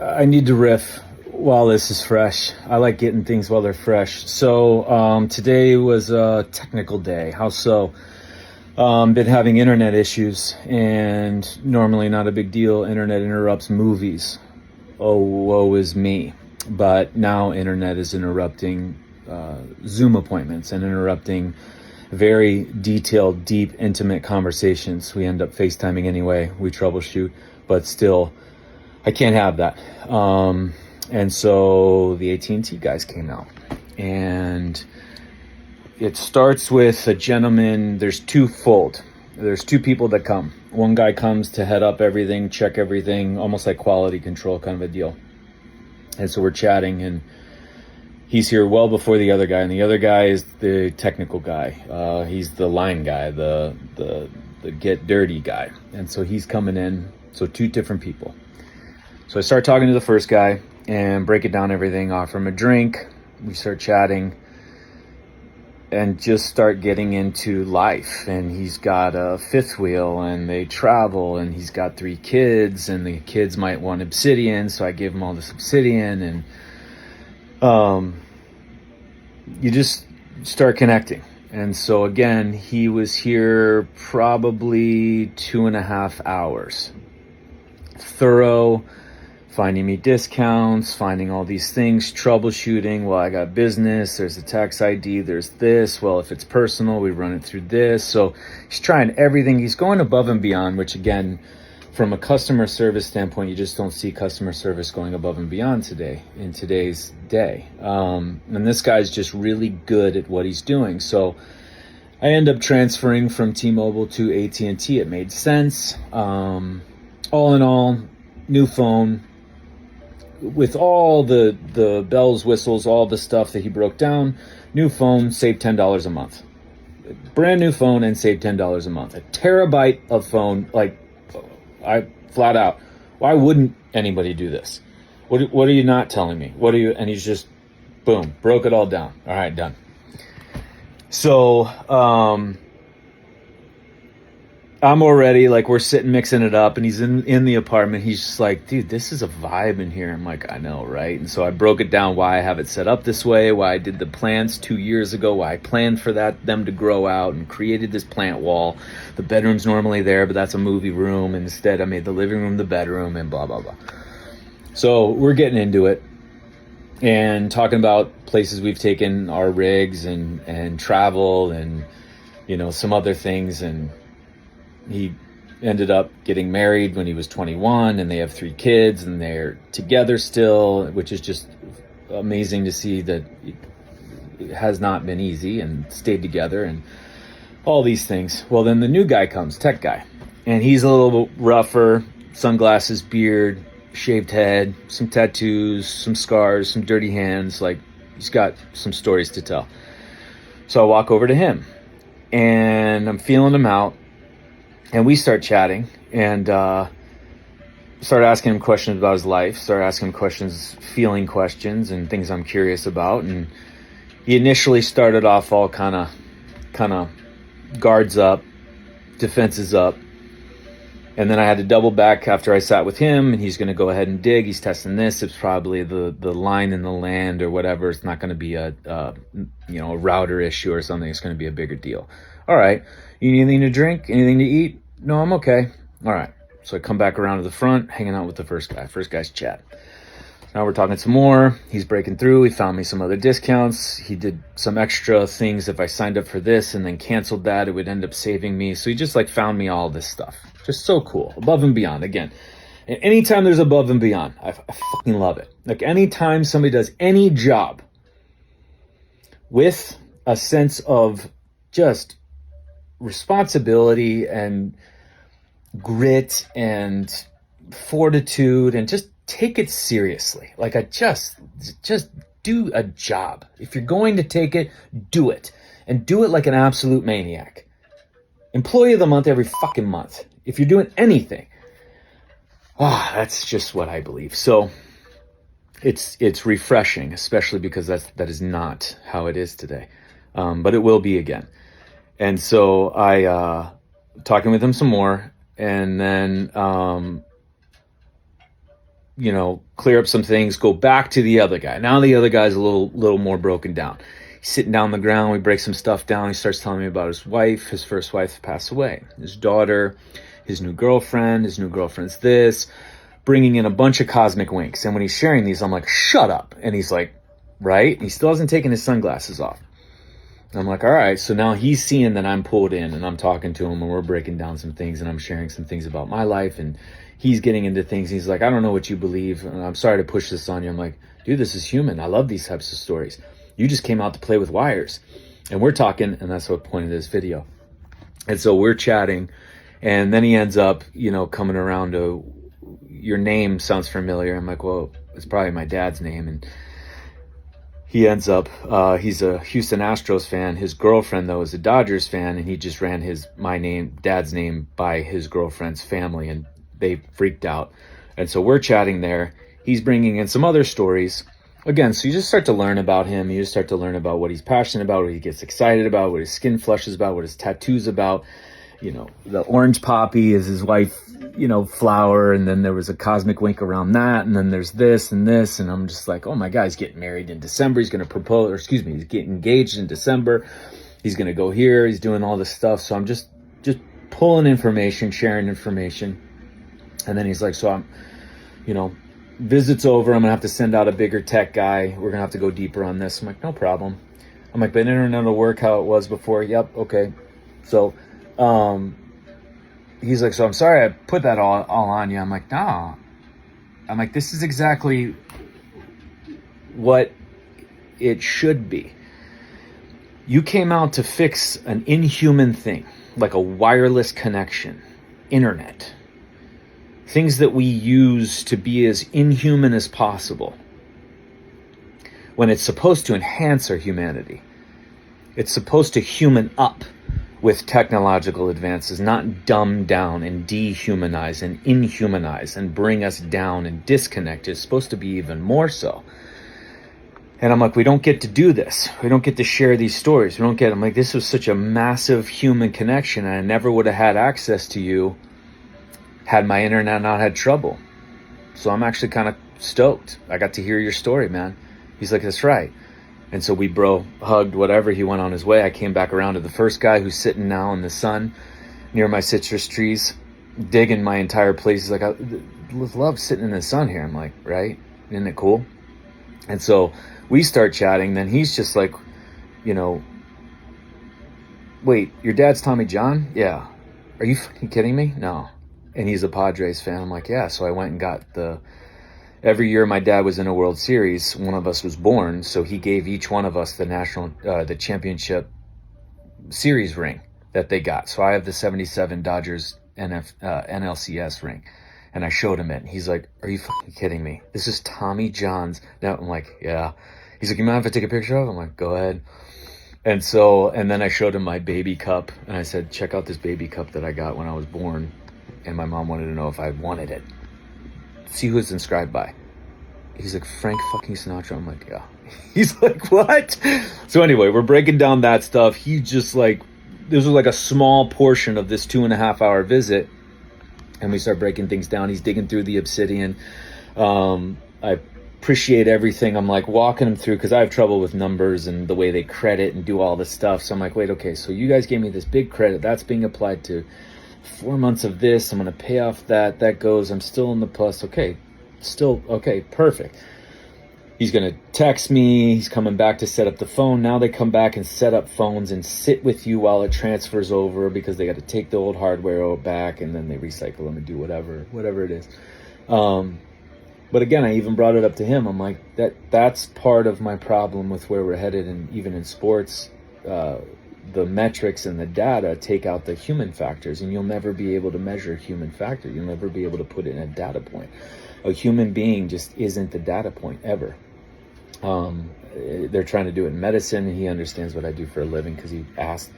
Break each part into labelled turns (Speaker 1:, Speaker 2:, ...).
Speaker 1: I need to riff while this is fresh. I like getting things while they're fresh. So today was a technical day. How so? Been having internet issues, and normally not a big deal. Internet interrupts movies. Oh, woe is me. But now internet is interrupting Zoom appointments and interrupting very detailed, deep, intimate conversations. We end up FaceTiming anyway. We troubleshoot, but still, I can't have that. And so the AT&T guys came out, and it starts with a gentleman. There's twofold. There's two people that come. One guy comes to head up everything, check everything, almost like quality control kind of a deal. And so we're chatting, and he's here well before the other guy, and the other guy is the technical guy. He's the line guy, the get dirty guy. And so he's coming in. So two different people. So I start talking to the first guy and break it down everything, offer him a drink. We start chatting and just start getting into life. And he's got a fifth wheel, and they travel, and he's got 3 kids, and the kids might want obsidian, so I give him all this obsidian, and you just start connecting. And so again, he was here probably 2.5 hours. Thorough, finding me discounts, finding all these things, troubleshooting. Well, I got business, there's a tax ID, there's this. Well, if it's personal, we run it through this. So he's trying everything. He's going above and beyond, which again, from a customer service standpoint, you just don't see customer service going above and beyond today, in today's day. And this guy's just really good at what he's doing. So I end up transferring from T-Mobile to AT&T. It made sense. All in all, new phone with all the bells, whistles, all the stuff that he broke down. New phone, saved $10 a month. Brand new phone and saved $10 a month. A terabyte of phone, like, I flat out, why wouldn't anybody do this? What are you not telling me? What are you? And he's just, boom, broke it all down. All right, done. So, I'm already, like, we're sitting mixing it up, and he's in the apartment. He's just like, dude, this is a vibe in here. I'm like, I know, right? And so I broke it down, why I have it set up this way, why I did the plants 2 years ago, why I planned for them to grow out and created this plant wall. The bedroom's normally there, but that's a movie room. And instead, I made the living room the bedroom, and blah, blah, blah. So we're getting into it and talking about places we've taken our rigs and travel and, you know, some other things. And he ended up getting married when he was 21, and they have 3 kids, and they're together still, which is just amazing to see that it has not been easy, and stayed together and all these things. Well, then the new guy comes, tech guy, and he's a little rougher, sunglasses, beard, shaved head, some tattoos, some scars, some dirty hands. Like, he's got some stories to tell. So I walk over to him, and I'm feeling him out. And we start chatting, and start asking him questions about his life, start asking him questions, feeling questions, and things I'm curious about. And he initially started off all kind of guards up, defenses up. And then I had to double back after I sat with him, and he's going to go ahead and dig. He's testing this. It's probably the line in the land or whatever. It's not going to be a router issue or something. It's going to be a bigger deal. All right. You need anything to drink? Anything to eat? No, I'm okay. All right. So I come back around to the front, hanging out with the first guy. First guy's chat. Now we're talking some more. He's breaking through. He found me some other discounts. He did some extra things. If I signed up for this and then canceled that, it would end up saving me. So he just like found me all this stuff. Just so cool. Above and beyond. Again, and anytime there's above and beyond, I fucking love it. Like, anytime somebody does any job with a sense of just responsibility and grit and fortitude, and just take it seriously. Like, I just do a job. If you're going to take it, do it, and do it like an absolute maniac. Employee of the month every fucking month. If you're doing anything, that's just what I believe. So it's refreshing, especially because that is not how it is today, but it will be again. And so I talking with him some more, and then clear up some things, go back to the other guy. Now the other guy's a little more broken down. He's sitting down on the ground. We break some stuff down. He starts telling me about his wife. His first wife passed away. His daughter, his new girlfriend's this, bringing in a bunch of cosmic winks. And when he's sharing these, I'm like, shut up. And he's like, right? And he still hasn't taken his sunglasses off. I'm like, all right. So now he's seeing that I'm pulled in and I'm talking to him and we're breaking down some things and I'm sharing some things about my life and he's getting into things. He's like, I don't know what you believe. And I'm sorry to push this on you. I'm like, dude, this is human. I love these types of stories. You just came out to play with wires and we're talking. And that's what point of this video. And so we're chatting and then he ends up, coming around to your name sounds familiar. I'm like, well, it's probably my dad's name. And he ends up, he's a Houston Astros fan. His girlfriend, though, is a Dodgers fan, and he just ran dad's name by his girlfriend's family, and they freaked out. And so we're chatting there. He's bringing in some other stories. Again, so you just start to learn about him. You just start to learn about what he's passionate about, what he gets excited about, what his skin flushes about, what his tattoo's about. The orange poppy is his wife, flower. And then there was a cosmic wink around that. And then there's this and this. And I'm just like, oh my God, he's getting married in December. He's going to propose, he's getting engaged in December. He's going to go here. He's doing all this stuff. So I'm just pulling information, sharing information. And then he's like, so I'm, visit's over. I'm going to have to send out a bigger tech guy. We're going to have to go deeper on this. I'm like, no problem. I'm like, but internet will work how it was before. Yep. Okay. So, he's like, so I'm sorry I put that all on you. I'm like, nah. I'm like, this is exactly what it should be. You came out to fix an inhuman thing, like a wireless connection, internet. Things that we use to be as inhuman as possible. When it's supposed to enhance our humanity. It's supposed to human up with technological advances, not dumb down and dehumanize and inhumanize and bring us down and disconnect. It's supposed to be even more so. And I'm like, we don't get to do this. We don't get to share these stories. I'm like, this was such a massive human connection and I never would have had access to you had my internet not had trouble. So I'm actually kind of stoked. I got to hear your story, man. He's like, that's right. And so we hugged, whatever. He went on his way. I came back around to the first guy who's sitting now in the sun near my citrus trees, digging my entire place. He's like, I love sitting in the sun here. I'm like, right? Isn't it cool? And so we start chatting. Then he's just like, wait, your dad's Tommy John? Yeah. Are you fucking kidding me? No. And he's a Padres fan. I'm like, yeah. So I went and got every year my dad was in a World Series, one of us was born, so he gave each one of us the championship series ring that they got. So I have the 77 Dodgers NLCS ring, and I showed him it. And he's like, are you fucking kidding me? This is Tommy John's. Now I'm like, yeah. He's like, you mind if I take a picture of it? I'm like, go ahead. And then I showed him my baby cup, and I said, check out this baby cup that I got when I was born. And my mom wanted to know if I wanted it. See who it's inscribed by. He's like, Frank fucking Sinatra. I'm like, yeah. He's like, what? So anyway, we're breaking down that stuff. He just like, this was like a small portion of this 2.5 hour visit. And we start breaking things down. He's digging through the obsidian. I appreciate everything. I'm like walking him through because I have trouble with numbers and the way they credit and do all this stuff. So I'm like, wait, okay. So you guys gave me this big credit. That's being applied to 4 months of this. I'm going to pay off that. That goes. I'm still in the plus. Okay. Still. Okay. Perfect. He's going to text me. He's coming back to set up the phone. Now they come back and set up phones and sit with you while it transfers over because they got to take the old hardware back and then they recycle them and do whatever it is. But again, I even brought it up to him. I'm like, that's part of my problem with where we're headed. And even in sports, the metrics and the data take out the human factors, and you'll never be able to measure human factor. You'll never be able to put it in a data point. A human being just isn't the data point ever. They're trying to do it in medicine. He understands what I do for a living because he asked.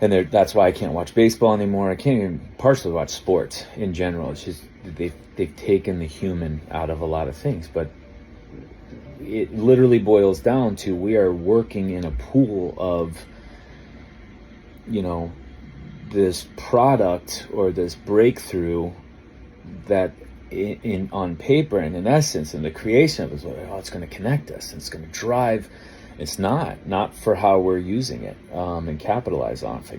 Speaker 1: And that's why I can't watch baseball anymore. I can't even partially watch sports in general. It's just they've taken the human out of a lot of things. But it literally boils down to we are working in a pool of, this product or this breakthrough that on paper and in essence, in the creation of it, it's going to connect us, and it's going to drive. It's not for how we're using it and capitalize off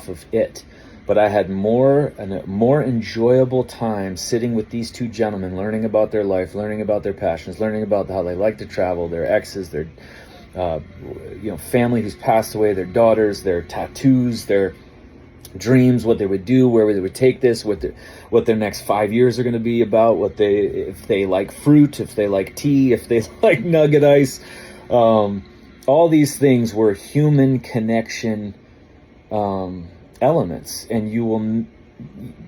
Speaker 1: of it. But I had a more enjoyable time sitting with these two gentlemen, learning about their life, learning about their passions, learning about how they like to travel, their exes, their family who's passed away, their daughters, their tattoos, their dreams, what they would do, where they would take this, what their next 5 years are going to be about, if they like fruit, if they like tea, if they like nugget ice. All these things were human connection elements, and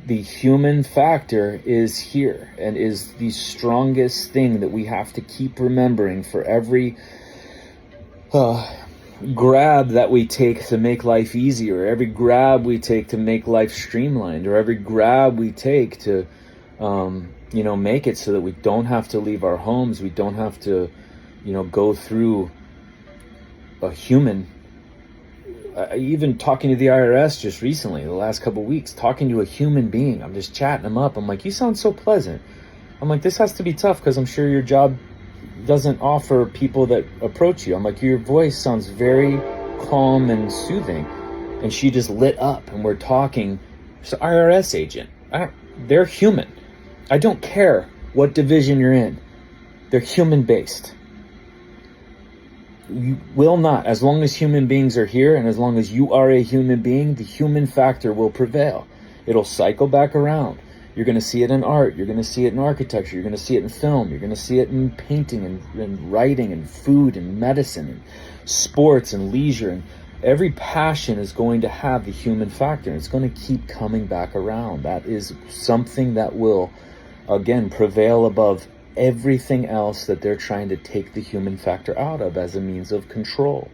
Speaker 1: the human factor is here and is the strongest thing that we have to keep remembering for every grab that we take to make life easier, every grab we take to make life streamlined, or every grab we take to make it so that we don't have to leave our homes, we don't have to go through a human. Even talking to the IRS just recently, the last couple of weeks, talking to a human being, I'm just chatting them up. I'm like, you sound so pleasant. I'm like, this has to be tough because I'm sure your job doesn't offer people that approach you. I'm like, your voice sounds very calm and soothing. And she just lit up, and we're talking. She's an IRS agent. They're human. I don't care what division you're in. They're human based. You will not, as long as human beings are here, and as long as you are a human being, the human factor will prevail. It'll cycle back around. You're going to see it in art. You're going to see it in architecture. You're going to see it in film. You're going to see it in painting and writing and food and medicine and sports and leisure. And every passion is going to have the human factor. And it's going to keep coming back around. That is something that will, again, prevail above everything else that they're trying to take the human factor out of as a means of control.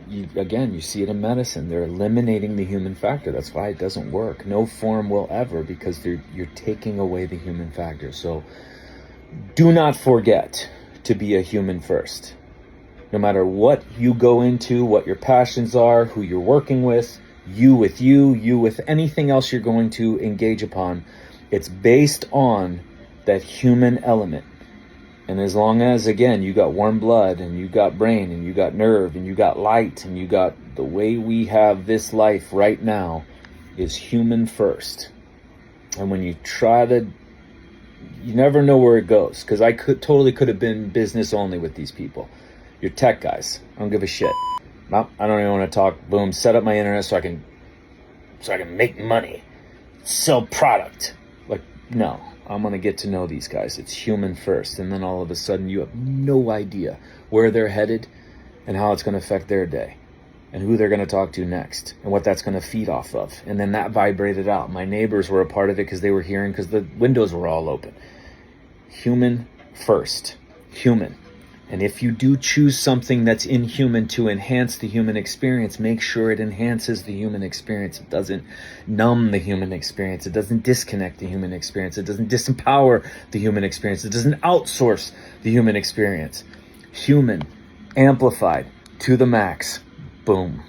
Speaker 1: You see it in medicine. They're eliminating the human factor. That's why it doesn't work. No form will ever, because you're taking away the human factor. So do not forget to be a human first. No matter what you go into, what your passions are, who you're working with you with anything else you're going to engage upon, it's based on that human element. And as long as, again, you got warm blood, and you got brain, and you got nerve, and you got light, and you got the way we have this life right now is human first. And when you you never know where it goes, because I totally could have been business only with these people. You're tech guys. I don't give a shit. No, I don't even want to talk. Boom, set up my internet so I can make money, sell product. Like, no, I'm going to get to know these guys. It's human first. And then all of a sudden you have no idea where they're headed and how it's going to affect their day and who they're going to talk to next and what that's going to feed off of. And then that vibrated out. My neighbors were a part of it because they were hearing, because the windows were all open. Human first. Human. And if you do choose something that's inhuman to enhance the human experience, make sure it enhances the human experience. It doesn't numb the human experience. It doesn't disconnect the human experience. It doesn't disempower the human experience. It doesn't outsource the human experience. Human, amplified to the max. Boom.